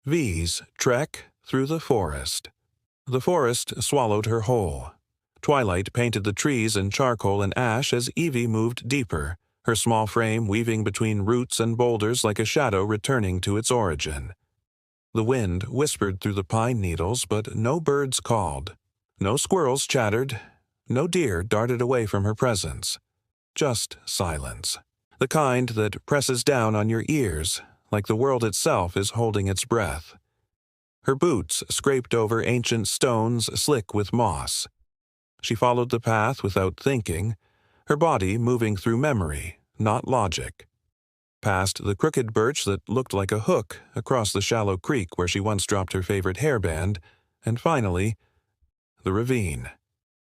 V's trek through the forest. The forest swallowed her whole. Twilight painted the trees in charcoal and ash as Evie moved deeper, her small frame weaving between roots and boulders like a shadow returning to its origin. The wind whispered through the pine needles, but no birds called. No squirrels chattered. No deer darted away from her presence. Just silence. The kind that presses down on your ears, like the world itself is holding its breath. Her boots scraped over ancient stones slick with moss. She followed the path without thinking, her body moving through memory, not logic. Past the crooked birch that looked like a hook across the shallow creek where she once dropped her favorite hairband, and finally, the ravine.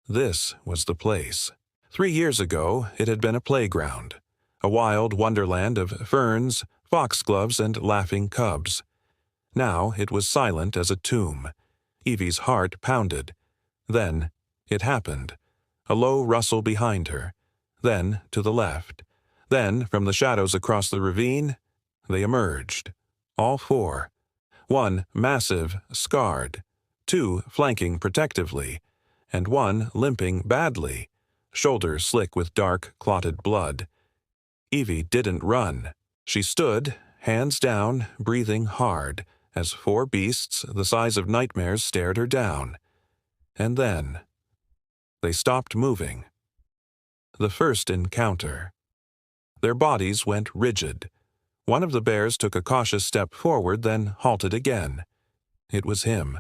This was the place. 3 years ago, it had been a playground, a wild wonderland of ferns, foxgloves, and laughing cubs. Now it was silent as a tomb. Evie's heart pounded. Then it happened. A low rustle behind her. Then to the left. Then, from the shadows across the ravine, they emerged. All 4. 1 massive, scarred. 2 flanking protectively. And 1 limping badly, shoulder slick with dark, clotted blood. Evie didn't run. She stood, hands down, breathing hard, as 4 beasts the size of nightmares stared her down. And then they stopped moving. The first encounter. Their bodies went rigid. One of the bears took a cautious step forward, then halted again. It was him.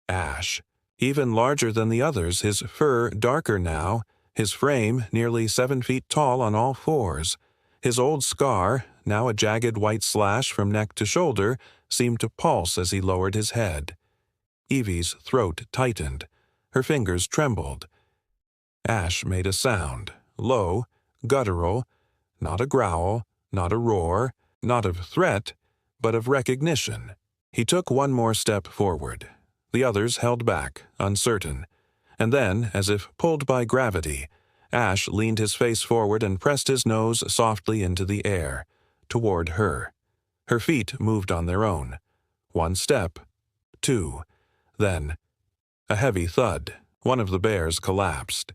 Ash. Even larger than the others, his fur darker now, his frame nearly 7 feet tall on all 4s. His old scar, now a jagged white slash from neck to shoulder, seemed to pulse as he lowered his head. Evie's throat tightened. Her fingers trembled. Ash made a sound, low, guttural, not a growl, not a roar, not of threat, but of recognition. He took 1 more step forward. The others held back, uncertain. And then, as if pulled by gravity, Ash leaned his face forward and pressed his nose softly into the air, toward her. Her feet moved on their own. 1 step, 2. Then, a heavy thud. One of the bears collapsed.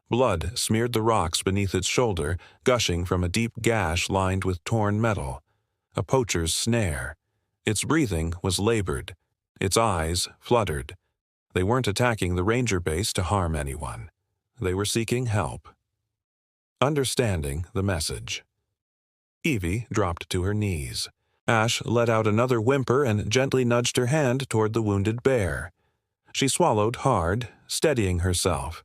Blood smeared the rocks beneath its shoulder, gushing from a deep gash lined with torn metal. A poacher's snare. Its breathing was labored. Its eyes fluttered. They weren't attacking the ranger base to harm anyone. They were seeking help. Understanding the message. Evie dropped to her knees. Ash let out another whimper and gently nudged her hand toward the wounded bear. She swallowed hard, steadying herself.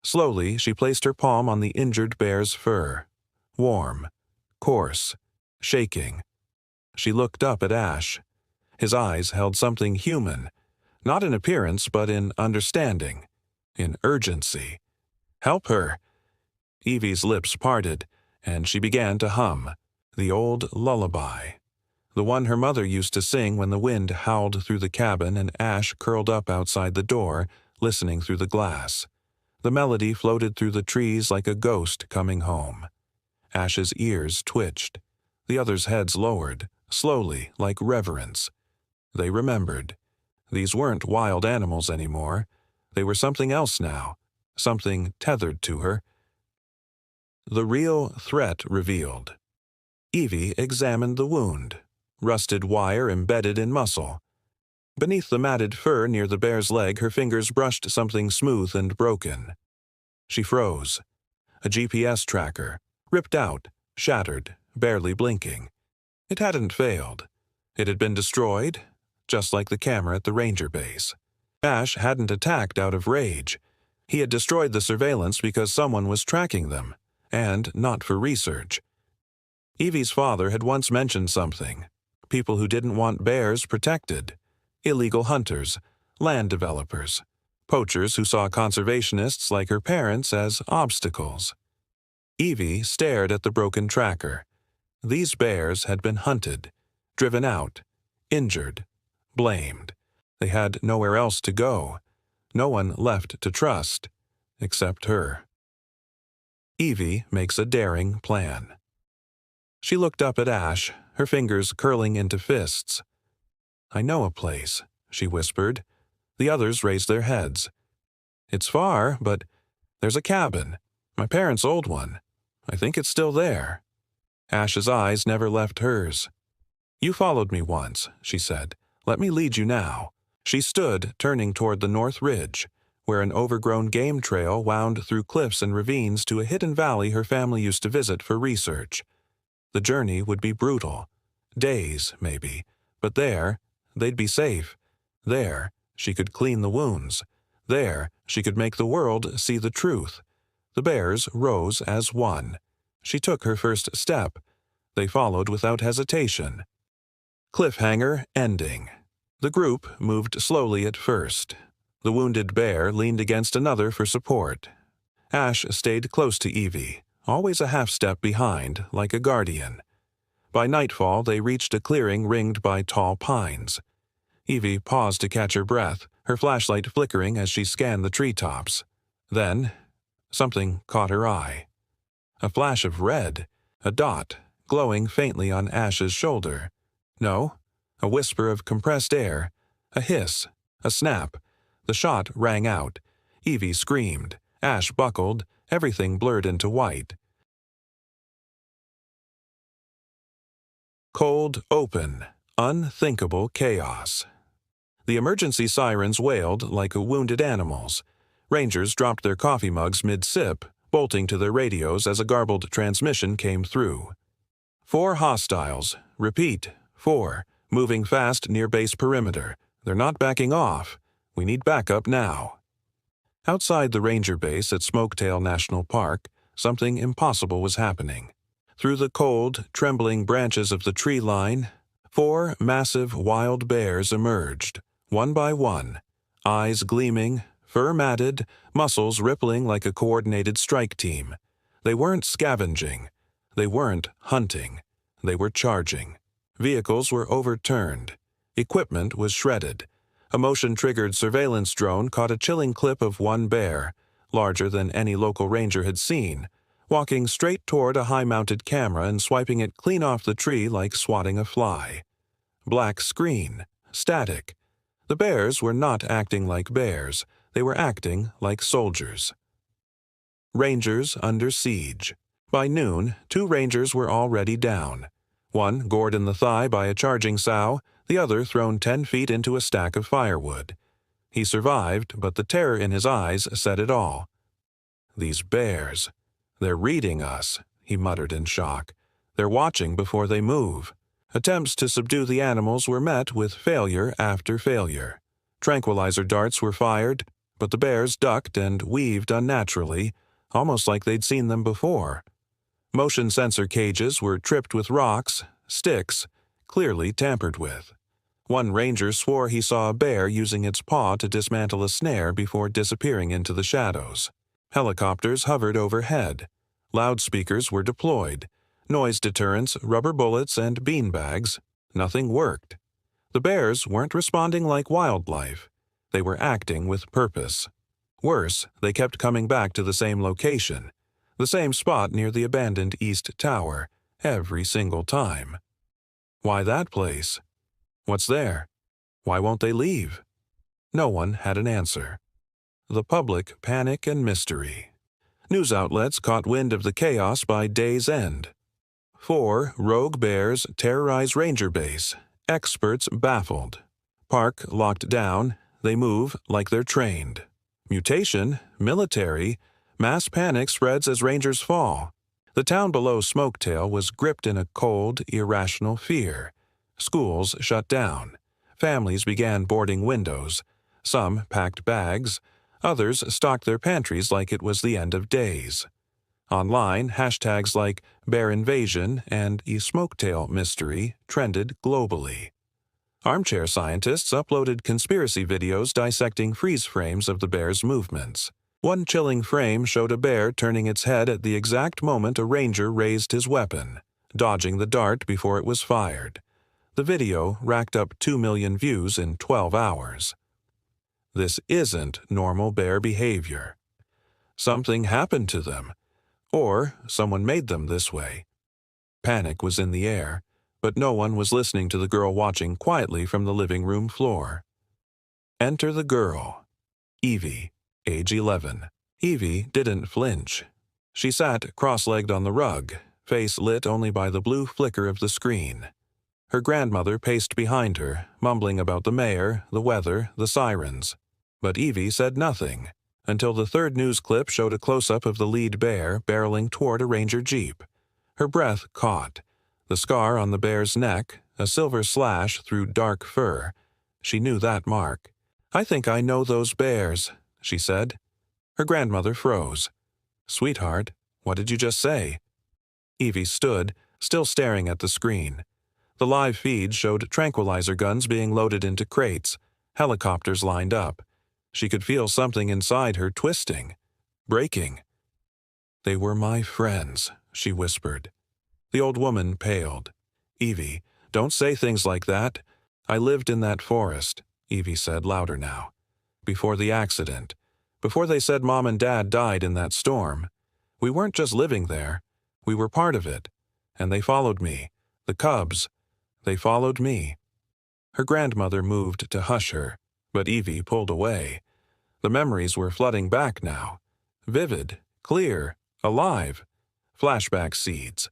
Slowly, she placed her palm on the injured bear's fur. Warm, coarse, shaking. She looked up at Ash. His eyes held something human, not in appearance but in understanding, in urgency. "Help her!" Evie's lips parted, and she began to hum, the old lullaby, the one her mother used to sing when the wind howled through the cabin and Ash curled up outside the door, listening through the glass. The melody floated through the trees like a ghost coming home. Ash's ears twitched. The others' heads lowered, slowly, like reverence. They remembered. These weren't wild animals anymore. They were something else now, something tethered to her. The real threat revealed. Evie examined the wound, rusted wire embedded in muscle. Beneath the matted fur near the bear's leg, her fingers brushed something smooth and broken. She froze. A GPS tracker, ripped out, shattered, barely blinking. It hadn't failed. It had been destroyed, just like the camera at the ranger base. Ash hadn't attacked out of rage. He had destroyed the surveillance because someone was tracking them, and not for research. Evie's father had once mentioned something. People who didn't want bears protected. Illegal hunters, land developers, poachers who saw conservationists like her parents as obstacles. Evie stared at the broken tracker. These bears had been hunted, driven out, injured, blamed. They had nowhere else to go, no one left to trust, except her. Evie makes a daring plan. She looked up at Ash, her fingers curling into fists. I know a place, she whispered. The others raised their heads. It's far, but there's a cabin. My parents' old one. I think it's still there. Ash's eyes never left hers. You followed me once, she said. Let me lead you now. She stood, turning toward the north ridge, where an overgrown game trail wound through cliffs and ravines to a hidden valley her family used to visit for research. The journey would be brutal. Days, maybe. But there, they'd be safe. There, she could clean the wounds. There, she could make the world see the truth. The bears rose as one. She took her first step. They followed without hesitation. Cliffhanger ending. The group moved slowly at first. The wounded bear leaned against another for support. Ash stayed close to Evie, always a half-step behind, like a guardian. By nightfall, they reached a clearing ringed by tall pines. Evie paused to catch her breath, her flashlight flickering as she scanned the treetops. Then, something caught her eye. A flash of red, a dot, glowing faintly on Ash's shoulder. No, a whisper of compressed air, a hiss, a snap. The shot rang out. Evie screamed. Ash buckled. Everything blurred into white. Cold open. Unthinkable chaos. The emergency sirens wailed like wounded animals. Rangers dropped their coffee mugs mid-sip, bolting to their radios as a garbled transmission came through. 4 hostiles. Repeat, 4. Moving fast near base perimeter. They're not backing off. We need backup now. Outside the ranger base at Smoketail National Park, something impossible was happening. Through the cold, trembling branches of the tree line, 4 massive wild bears emerged, one by one, eyes gleaming, fur matted, muscles rippling like a coordinated strike team. They weren't scavenging. They weren't hunting. They were charging. Vehicles were overturned. Equipment was shredded. A motion-triggered surveillance drone caught a chilling clip of one bear, larger than any local ranger had seen, walking straight toward a high-mounted camera and swiping it clean off the tree like swatting a fly. Black screen. Static. The bears were not acting like bears. They were acting like soldiers. Rangers under siege. By noon, 2 rangers were already down. One gored in the thigh by a charging sow, the other thrown 10 feet into a stack of firewood. He survived, but the terror in his eyes said it all. These bears. They're reading us, he muttered in shock. They're watching before they move. Attempts to subdue the animals were met with failure after failure. Tranquilizer darts were fired, but the bears ducked and weaved unnaturally, almost like they'd seen them before. Motion sensor cages were tripped with rocks, sticks, clearly tampered with. One ranger swore he saw a bear using its paw to dismantle a snare before disappearing into the shadows. Helicopters hovered overhead. Loudspeakers were deployed. Noise deterrents, rubber bullets, and beanbags. Nothing worked. The bears weren't responding like wildlife. They were acting with purpose. Worse, they kept coming back to the same location, the same spot near the abandoned East Tower, every single time. Why that place? What's there? Why won't they leave? No one had an answer. The public panic and mystery. News outlets caught wind of the chaos by day's end. 4 rogue bears terrorize ranger base. Experts baffled. Park locked down. They move like they're trained. Mutation, military, mass panic spreads as rangers fall. The town below Smoketail was gripped in a cold, irrational fear. Schools shut down. Families began boarding windows. Some packed bags. Others stocked their pantries like it was the end of days. Online, hashtags like Bear Invasion and a Smoketail Mystery trended globally. Armchair scientists uploaded conspiracy videos dissecting freeze frames of the bear's movements. One chilling frame showed a bear turning its head at the exact moment a ranger raised his weapon, dodging the dart before it was fired. The video racked up 2 million views in 12 hours. This isn't normal bear behavior. Something happened to them, or someone made them this way. Panic was in the air, but no one was listening to the girl watching quietly from the living room floor. Enter the girl, Evie, age 11. Evie didn't flinch. She sat cross-legged on the rug, face lit only by the blue flicker of the screen. Her grandmother paced behind her, mumbling about the mayor, the weather, the sirens. But Evie said nothing, until the third news clip showed a close-up of the lead bear barreling toward a Ranger Jeep. Her breath caught. The scar on the bear's neck, a silver slash through dark fur. She knew that mark. "I think I know those bears," she said. Her grandmother froze. "Sweetheart, what did you just say?" Evie stood, still staring at the screen. The live feed showed tranquilizer guns being loaded into crates, helicopters lined up. She could feel something inside her twisting, breaking. "They were my friends," she whispered. The old woman paled. "Evie, don't say things like that. I lived in that forest," Evie said louder now. "Before the accident. Before they said Mom and Dad died in that storm. We weren't just living there. We were part of it. And they followed me. The cubs. They followed me." Her grandmother moved to hush her, but Evie pulled away. The memories were flooding back now. Vivid, clear, alive. Flashback seeds.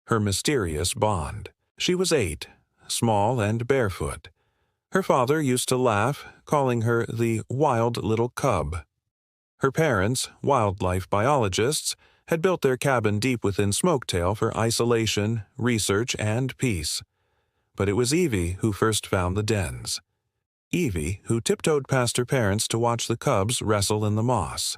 Her mysterious bond. She was 8, small and barefoot. Her father used to laugh, calling her the wild little cub. Her parents, wildlife biologists, had built their cabin deep within Smoketail for isolation, research, and peace. But it was Evie who first found the dens. Evie who tiptoed past her parents to watch the cubs wrestle in the moss.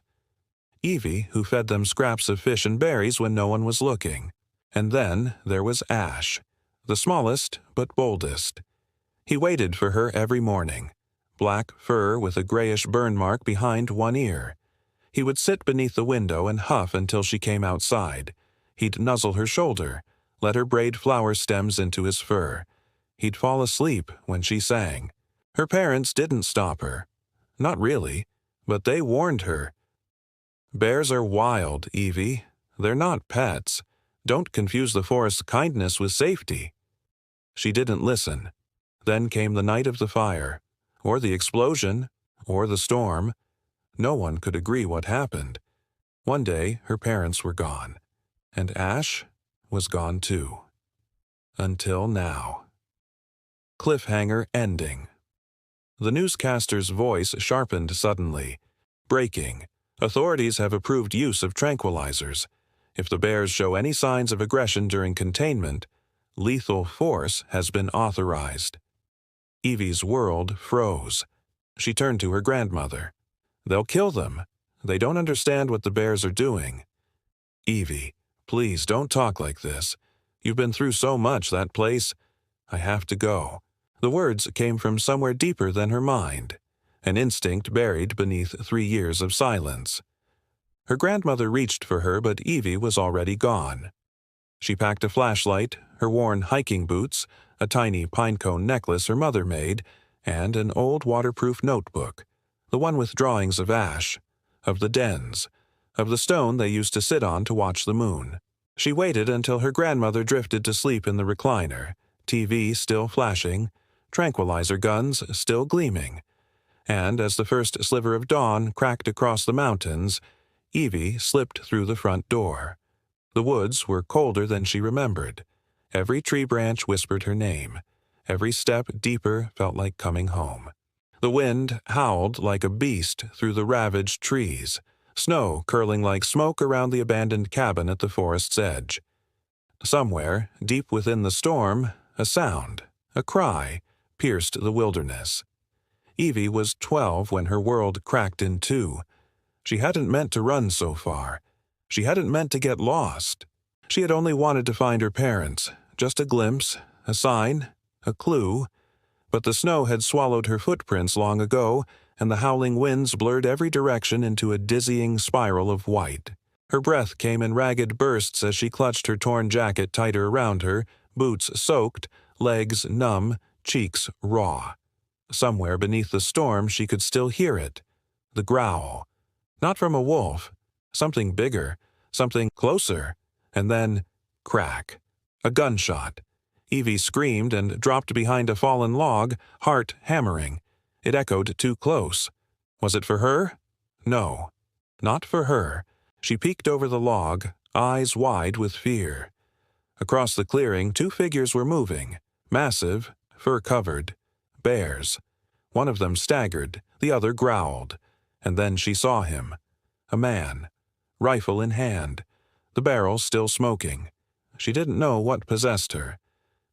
Evie who fed them scraps of fish and berries when no one was looking. And then there was Ash, the smallest but boldest. He waited for her every morning, black fur with a grayish burn mark behind one ear. He would sit beneath the window and huff until she came outside. He'd nuzzle her shoulder, let her braid flower stems into his fur. He'd fall asleep when she sang. Her parents didn't stop her. Not really, but they warned her. "Bears are wild, Evie. They're not pets. Don't confuse the forest's kindness with safety." She didn't listen. Then came the night of the fire, or the explosion, or the storm. No one could agree what happened. One day, her parents were gone, and Ash was gone too. Until now. Cliffhanger ending. The newscaster's voice sharpened suddenly. Breaking. Authorities have approved use of tranquilizers. If the bears show any signs of aggression during containment, lethal force has been authorized. Evie's world froze. She turned to her grandmother. "They'll kill them. They don't understand what the bears are doing." "Evie, please don't talk like this. You've been through so much, that place. I have to go." The words came from somewhere deeper than her mind, an instinct buried beneath 3 years of silence. Her grandmother reached for her, but Evie was already gone. She packed a flashlight, her worn hiking boots, a tiny pinecone necklace her mother made, and an old waterproof notebook, the one with drawings of Ash, of the dens, of the stone they used to sit on to watch the moon. She waited until her grandmother drifted to sleep in the recliner, TV still flashing, tranquilizer guns still gleaming. And as the first sliver of dawn cracked across the mountains, Evie slipped through the front door. The woods were colder than she remembered. Every tree branch whispered her name. Every step deeper felt like coming home. The wind howled like a beast through the ravaged trees, snow curling like smoke around the abandoned cabin at the forest's edge. Somewhere, deep within the storm, a sound, a cry, pierced the wilderness. Evie was 12 when her world cracked in two. She hadn't meant to run so far. She hadn't meant to get lost. She had only wanted to find her parents, just a glimpse, a sign, a clue. But the snow had swallowed her footprints long ago, and the howling winds blurred every direction into a dizzying spiral of white. Her breath came in ragged bursts as she clutched her torn jacket tighter around her, boots soaked, legs numb, cheeks raw. Somewhere beneath the storm she could still hear it. The growl. Not from a wolf. Something bigger. Something closer. And then, crack. A gunshot. Evie screamed and dropped behind a fallen log, heart hammering. It echoed too close. Was it for her? No, not for her. She peeked over the log, eyes wide with fear. Across the clearing, 2 figures were moving, massive, fur-covered, bears. One of them staggered, the other growled, and then she saw him. A man, rifle in hand, the barrel still smoking. She didn't know what possessed her.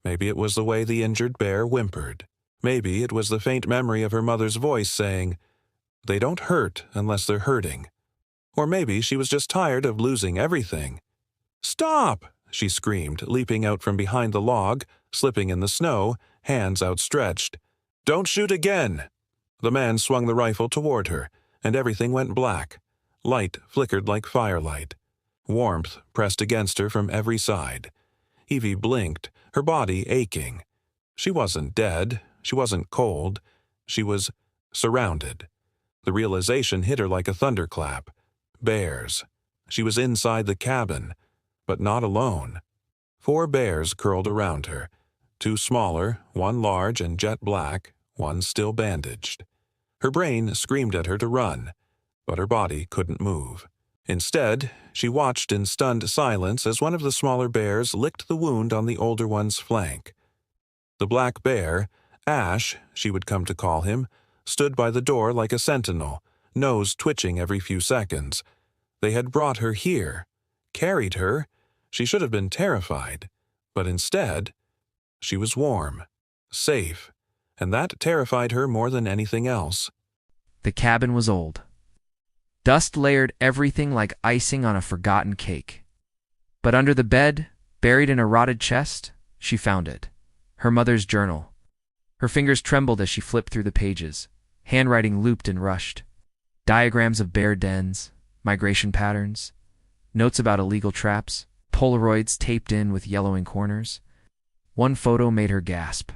Maybe it was the way the injured bear whimpered. Maybe it was the faint memory of her mother's voice saying, "They don't hurt unless they're hurting." Or maybe she was just tired of losing everything. "Stop!" she screamed, leaping out from behind the log, slipping in the snow, hands outstretched. "Don't shoot again!" The man swung the rifle toward her, and everything went black. Light flickered like firelight. Warmth pressed against her from every side. Evie blinked, her body aching. She wasn't dead. She wasn't cold. She was surrounded. The realization hit her like a thunderclap. Bears. She was inside the cabin, but not alone. 4 bears curled around her. 2 smaller, 1 large and jet black, 1 still bandaged. Her brain screamed at her to run, but her body couldn't move. Instead, she watched in stunned silence as one of the smaller bears licked the wound on the older one's flank. The black bear, Ash, she would come to call him, stood by the door like a sentinel, nose twitching every few seconds. They had brought her here, carried her. She should have been terrified, but instead, she was warm, safe, and that terrified her more than anything else. The cabin was old. Dust layered everything like icing on a forgotten cake. But under the bed, buried in a rotted chest, she found it. Her mother's journal. Her fingers trembled as she flipped through the pages. Handwriting looped and rushed. Diagrams of bear dens, migration patterns, notes about illegal traps, Polaroids taped in with yellowing corners. One photo made her gasp.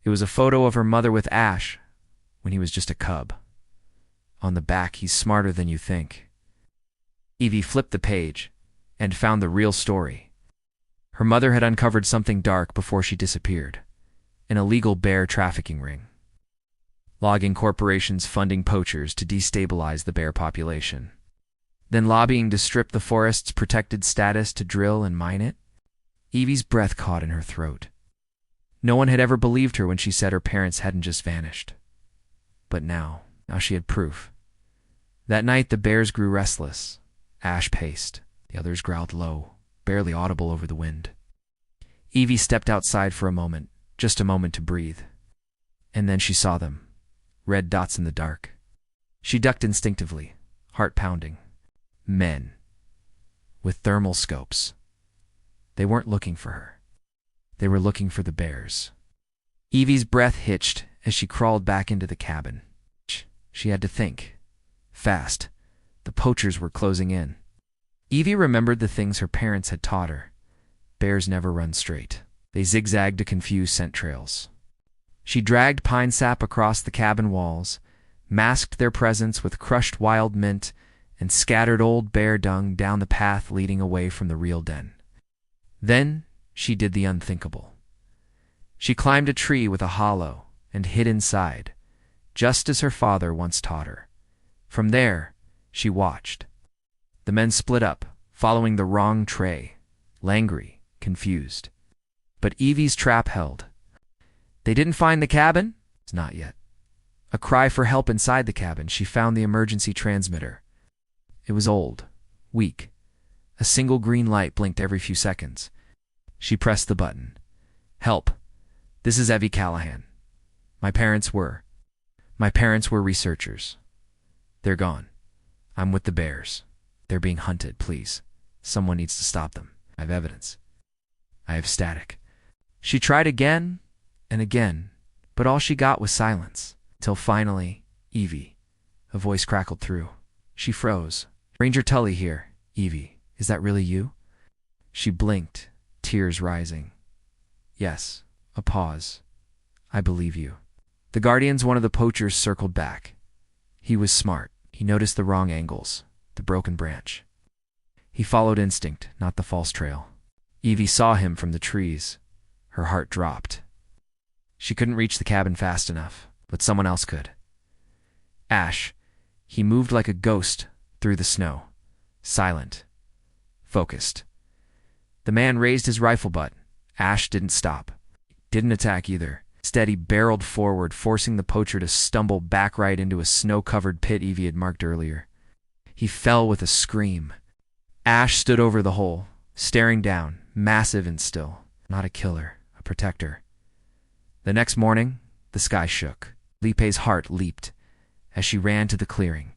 It was a photo of her mother with Ash when he was just a cub. On the back, "He's smarter than you think." Evie flipped the page and found the real story. Her mother had uncovered something dark before she disappeared. An illegal bear trafficking ring. Logging corporations funding poachers to destabilize the bear population. Then lobbying to strip the forest's protected status to drill and mine it. Evie's breath caught in her throat. No one had ever believed her when she said her parents hadn't just vanished. But now she had proof. That night the bears grew restless. Ash paced. The others growled low, barely audible over the wind. Evie stepped outside for a moment, just a moment to breathe. And then she saw them. Red dots in the dark. She ducked instinctively, heart pounding. Men. With thermal scopes. They weren't looking for her. They were looking for the bears. Evie's breath hitched as she crawled back into the cabin. She had to think. Fast. The poachers were closing in. Evie remembered the things her parents had taught her. Bears never run straight. They zigzagged to confuse scent trails. She dragged pine sap across the cabin walls, masked their presence with crushed wild mint, and scattered old bear dung down the path leading away from the real den. Then she did the unthinkable. She climbed a tree with a hollow and hid inside, just as her father once taught her. From there, she watched. The men split up, following the wrong tray, langry, confused. But Evie's trap held. They didn't find the cabin? Not yet. A cry for help inside the cabin. She found the emergency transmitter. It was old, weak. A single green light blinked every few seconds. She pressed the button. "Help. This is Evie Callahan. My parents were researchers. They're gone. I'm with the bears. They're being hunted, please. Someone needs to stop them. I have evidence. I have static." She tried again and again, but all she got was silence, till finally, "Evie." A voice crackled through. She froze. "Ranger Tully here. Evie, is that really you?" She blinked, tears rising. "Yes." A pause. "I believe you." The guardians, one of the poachers, circled back. He was smart. He noticed the wrong angles, the broken branch. He followed instinct, not the false trail. Evie saw him from the trees. Her heart dropped. She couldn't reach the cabin fast enough, but someone else could. Ash. He moved like a ghost through the snow, silent, focused. The man raised his rifle butt. Ash didn't stop. Didn't attack either. Instead, he barreled forward, forcing the poacher to stumble back right into a snow-covered pit Evie had marked earlier. He fell with a scream. Ash stood over the hole, staring down, massive and still. Not a killer, a protector. The next morning, the sky shook. Lipe's heart leaped as she ran to the clearing.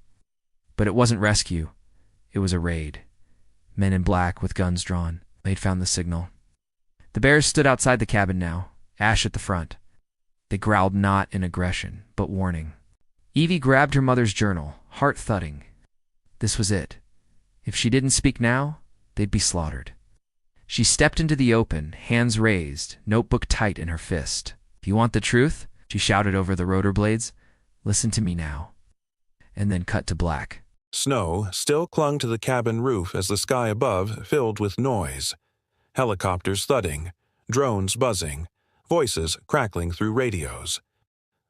But it wasn't rescue. It was a raid. Men in black with guns drawn. They'd found the signal. The bears stood outside the cabin now, Ash at the front. They growled not in aggression, but warning. Evie grabbed her mother's journal, heart thudding. This was it. If she didn't speak now, they'd be slaughtered. She stepped into the open, hands raised, notebook tight in her fist. If you want the truth, she shouted over the rotor blades, listen to me now. And then cut to black. Snow still clung to the cabin roof as the sky above filled with noise. Helicopters thudding, drones buzzing, voices crackling through radios.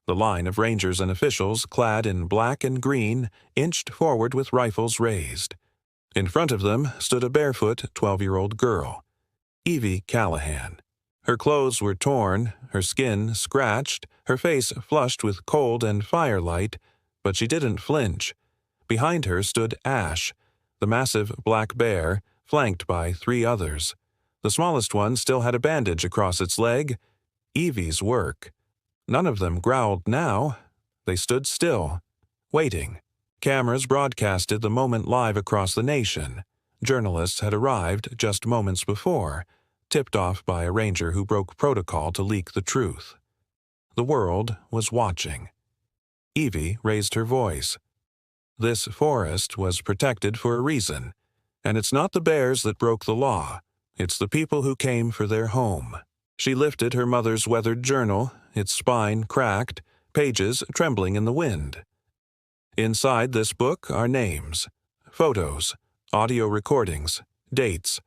The line of rangers and officials, clad in black and green, inched forward with rifles raised. In front of them stood a barefoot 12-year-old girl, Evie Callahan. Her clothes were torn, her skin scratched, her face flushed with cold and firelight, but she didn't flinch. Behind her stood Ash, the massive black bear, flanked by 3 others. The smallest one still had a bandage across its leg. Evie's work. None of them growled now. They stood still, waiting. Cameras broadcasted the moment live across the nation. Journalists had arrived just moments before, tipped off by a ranger who broke protocol to leak the truth. The world was watching. Evie raised her voice. This forest was protected for a reason, and it's not the bears that broke the law. It's the people who came for their home. She lifted her mother's weathered journal, its spine cracked, pages trembling in the wind. Inside this book are names, photos, audio recordings, dates.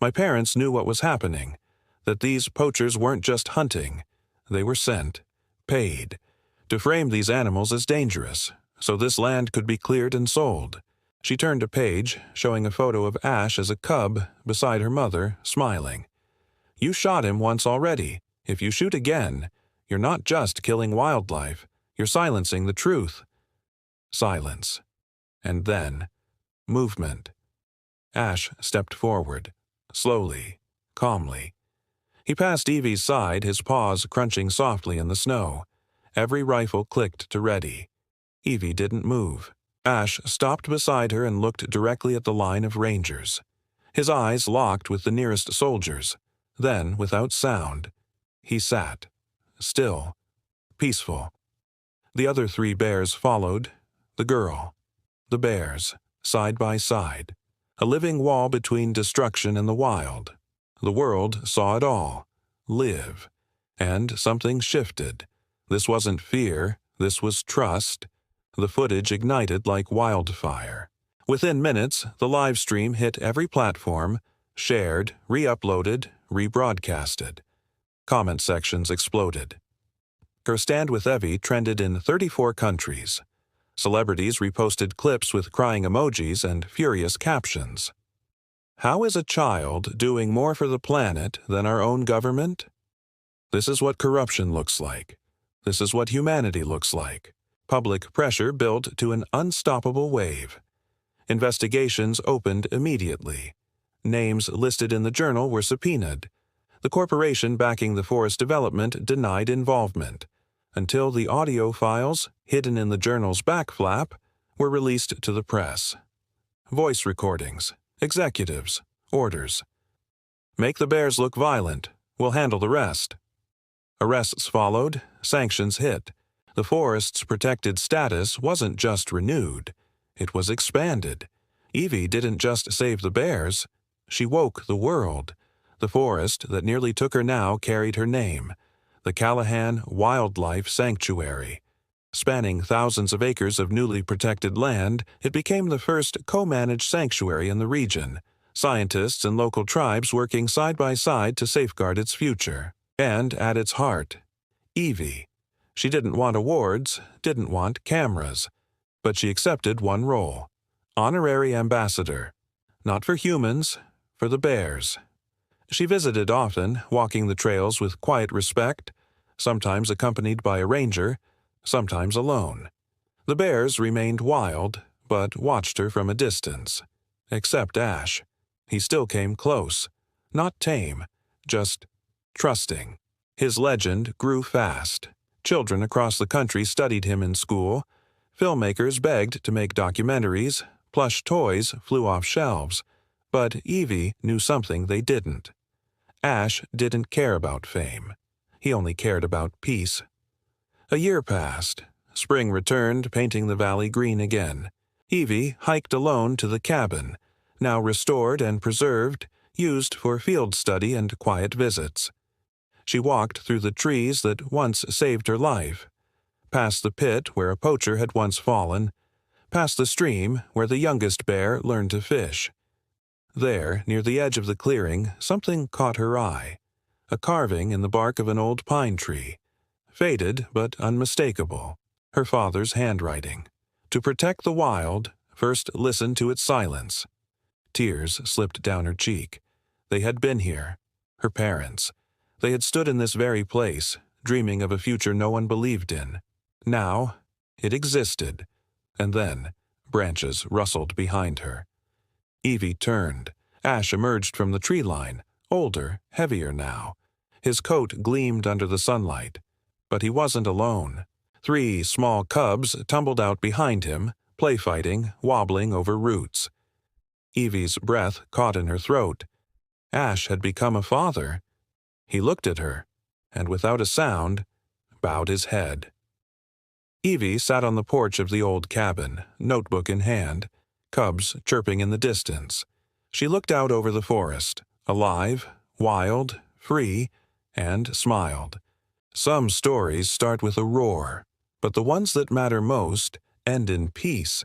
My parents knew what was happening, that these poachers weren't just hunting. They were sent, paid, to frame these animals as dangerous, so this land could be cleared and sold. She turned a page, showing a photo of Ash as a cub beside her mother, smiling. You shot him once already. If you shoot again, you're not just killing wildlife, you're silencing the truth. Silence. And then, movement. Ash stepped forward, slowly, calmly. He passed Evie's side, his paws crunching softly in the snow. Every rifle clicked to ready. Evie didn't move. Ash stopped beside her and looked directly at the line of rangers. His eyes locked with the nearest soldiers. Then, without sound, he sat, still, peaceful. The other 3 bears followed, the girl, the bears, side by side, a living wall between destruction and the wild. The world saw it all, live, and something shifted. This wasn't fear, this was trust. The footage ignited like wildfire. Within minutes, the live stream hit every platform, shared, re-uploaded, rebroadcasted. Comment sections exploded. Her stand with Evie trended in 34 countries. Celebrities reposted clips with crying emojis and furious captions. How is a child doing more for the planet than our own government? This is what corruption looks like. This is what humanity looks like. Public pressure built to an unstoppable wave. Investigations opened immediately. Names listed in the journal were subpoenaed. The corporation backing the forest development denied involvement, until the audio files, hidden in the journal's back flap, were released to the press. Voice recordings, executives, orders. Make the bears look violent. We'll handle the rest. Arrests followed, sanctions hit. The forest's protected status wasn't just renewed, it was expanded. Evie didn't just save the bears, she woke the world. The forest that nearly took her now carried her name, the Callahan Wildlife Sanctuary. Spanning thousands of acres of newly protected land, it became the first co-managed sanctuary in the region, scientists and local tribes working side by side to safeguard its future. And at its heart, Evie. She didn't want awards, didn't want cameras, but she accepted one role: honorary ambassador. Not for humans, for the bears. She visited often, walking the trails with quiet respect, sometimes accompanied by a ranger, sometimes alone. The bears remained wild, but watched her from a distance. Except Ash. He still came close. Not tame, just trusting. His legend grew fast. Children across the country studied him in school. Filmmakers begged to make documentaries. Plush toys flew off shelves. But Evie knew something they didn't. Ash didn't care about fame. He only cared about peace. A year passed. Spring returned, painting the valley green again. Evie hiked alone to the cabin, now restored and preserved, used for field study and quiet visits. She walked through the trees that once saved her life, past the pit where a poacher had once fallen, past the stream where the youngest bear learned to fish. There, near the edge of the clearing, something caught her eye. A carving in the bark of an old pine tree. Faded but unmistakable. Her father's handwriting. To protect the wild, first listen to its silence. Tears slipped down her cheek. They had been here. Her parents. They had stood in this very place, dreaming of a future no one believed in. Now, it existed. And then, branches rustled behind her. Evie turned. Ash emerged from the tree line, older, heavier now. His coat gleamed under the sunlight. But he wasn't alone. 3 small cubs tumbled out behind him, play-fighting, wobbling over roots. Evie's breath caught in her throat. Ash had become a father. He looked at her, and without a sound, bowed his head. Evie sat on the porch of the old cabin, notebook in hand, cubs chirping in the distance. She looked out over the forest, alive, wild, free, and smiled. Some stories start with a roar, but the ones that matter most end in peace.